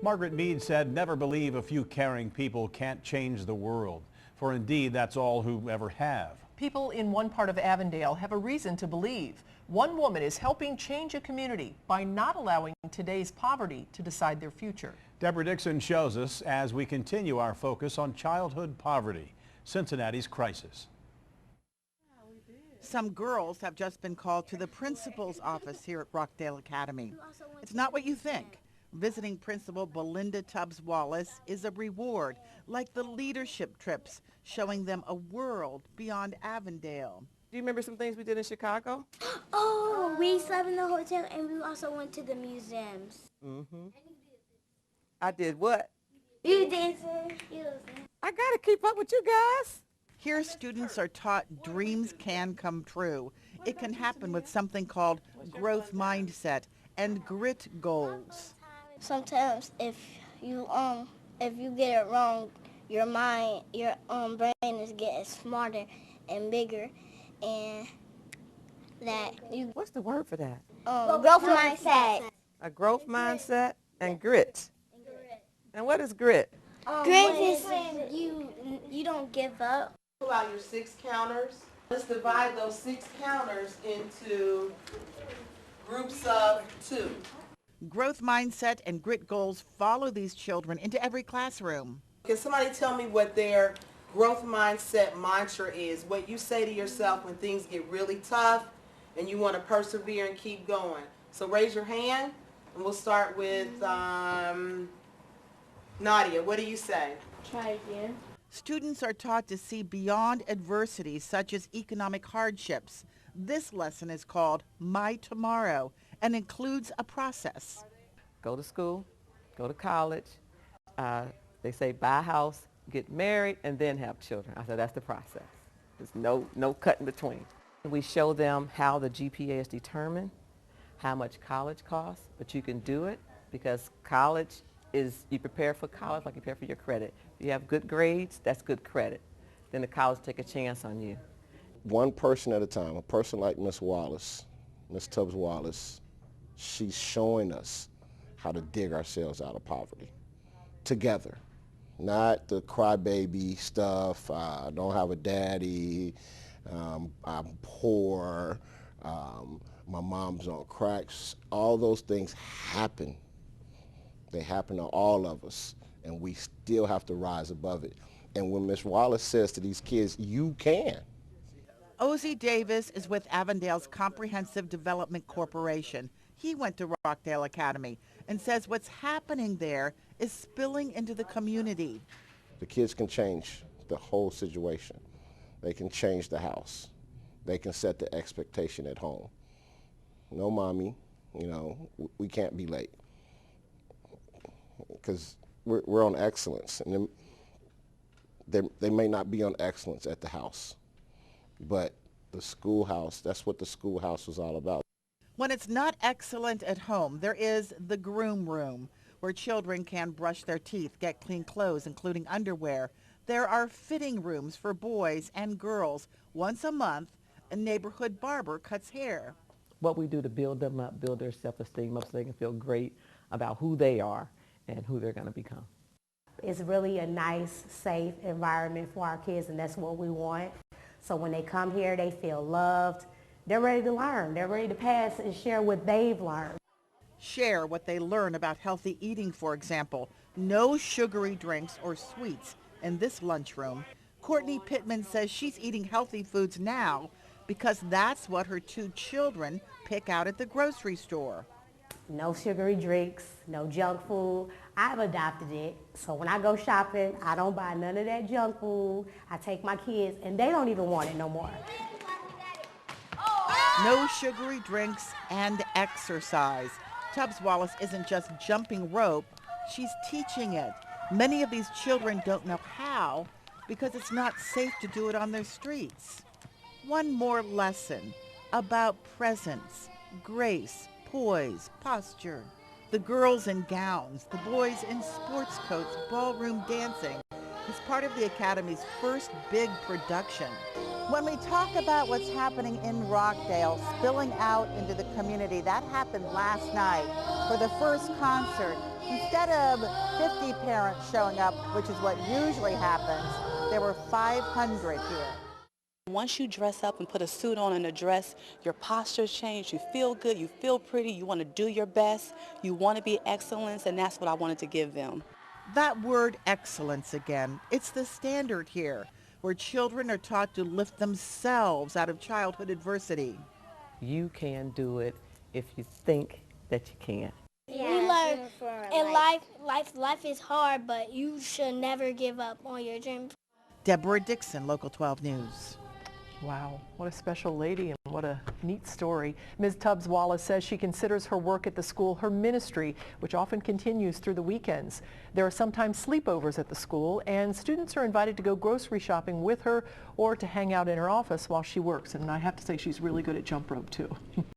Margaret Mead said, "Never believe a few caring people can't change the world, for indeed that's all who ever have." People in one part of Avondale have a reason to believe. One woman is helping change a community by not allowing today's poverty to decide their future. Deb Dixon shows us as we continue our focus on childhood poverty, Cincinnati's crisis. Some girls have just been called to the principal's office here at Rockdale Academy. It's not what you think. Visiting Principal Belinda Tubbs-Wallace is a reward, like the leadership trips, showing them a world beyond Avondale. Do you remember some things we did in Chicago? Oh, we slept in the hotel and we also went to the museums. I did what? You danced. I gotta keep up with you guys. Here, students are taught dreams can come true. It can happen with something called growth mindset and grit goals. Sometimes if you get it wrong, your brain is getting smarter and bigger, and that you. What's the word for that? Growth mindset. A growth mindset and grit. And what is grit? Grit is when you don't give up. Pull out your 6 counters. Let's divide those 6 counters into groups of 2. Growth mindset and grit goals follow these children into every classroom. Can somebody tell me what their growth mindset mantra is? What you say to yourself when things get really tough and you want to persevere and keep going. So raise your hand and we'll start with Nadia. What do you say? Try again. Students are taught to see beyond adversities such as economic hardships. This lesson is called My Tomorrow and includes a process. Go to school, go to college. They say buy a house, get married, and then have children. I said that's the process. There's no cut in between. We show them how the GPA is determined, how much college costs, but you can do it because college is, you prepare for college like you prepare for your credit. If you have good grades, that's good credit. Then the college take a chance on you. One person at a time, a person like Miss Wallace, Miss Tubbs-Wallace, she's showing us how to dig ourselves out of poverty together. Not the crybaby stuff, I don't have a daddy, I'm poor, my mom's on cracks. All those things happen. They happen to all of us, and we still have to rise above it. And when Miss Wallace says to these kids, you can. Ozzie Davis is with Avondale's Comprehensive Development Corporation. He went to Rockdale Academy and says what's happening there is spilling into the community. The kids can change the whole situation. They can change the house. They can set the expectation at home. No, mommy, we can't be late. Because we're on excellence. And they may not be on excellence at the house. But the schoolhouse, that's what the schoolhouse was all about. When it's not excellent at home, there is the groom room, where children can brush their teeth, get clean clothes, including underwear. There are fitting rooms for boys and girls. Once a month, a neighborhood barber cuts hair. What we do to build them up, build their self-esteem up so they can feel great about who they are and who they're going to become. It's really a nice, safe environment for our kids, and that's what we want. So when they come here, they feel loved. They're ready to learn. They're ready to pass and share what they've learned. Share what they learn about healthy eating, for example. No sugary drinks or sweets in this lunchroom. Courtney Pittman says she's eating healthy foods now because that's what her 2 children pick out at the grocery store. No sugary drinks, no junk food. I've adopted it. So when I go shopping, I don't buy none of that junk food. I take my kids, and they don't even want it no more. No sugary drinks and exercise. Tubbs-Wallace isn't just jumping rope, she's teaching it. Many of these children don't know how because it's not safe to do it on their streets. One more lesson about presence, grace, poise, posture. The girls in gowns, the boys in sports coats, ballroom dancing is part of the Academy's first big production. When we talk about what's happening in Rockdale, spilling out into the community, that happened last night. For the first concert, instead of 50 parents showing up, which is what usually happens, there were 500 here. Once you dress up and put a suit on and a dress, your posture's changed. You feel good, you feel pretty, you want to do your best, you want to be excellence, and that's what I wanted to give them. That word excellence again, it's the standard here, where children are taught to lift themselves out of childhood adversity. You can do it if you think that you can. Yeah, we learn in life is hard, but you should never give up on your dreams. Deborah Dixon, Local 12 News. Wow, what a special lady and what a neat story. Ms. Tubbs-Wallace says she considers her work at the school her ministry, which often continues through the weekends. There are sometimes sleepovers at the school, and students are invited to go grocery shopping with her or to hang out in her office while she works. And I have to say she's really good at jump rope too.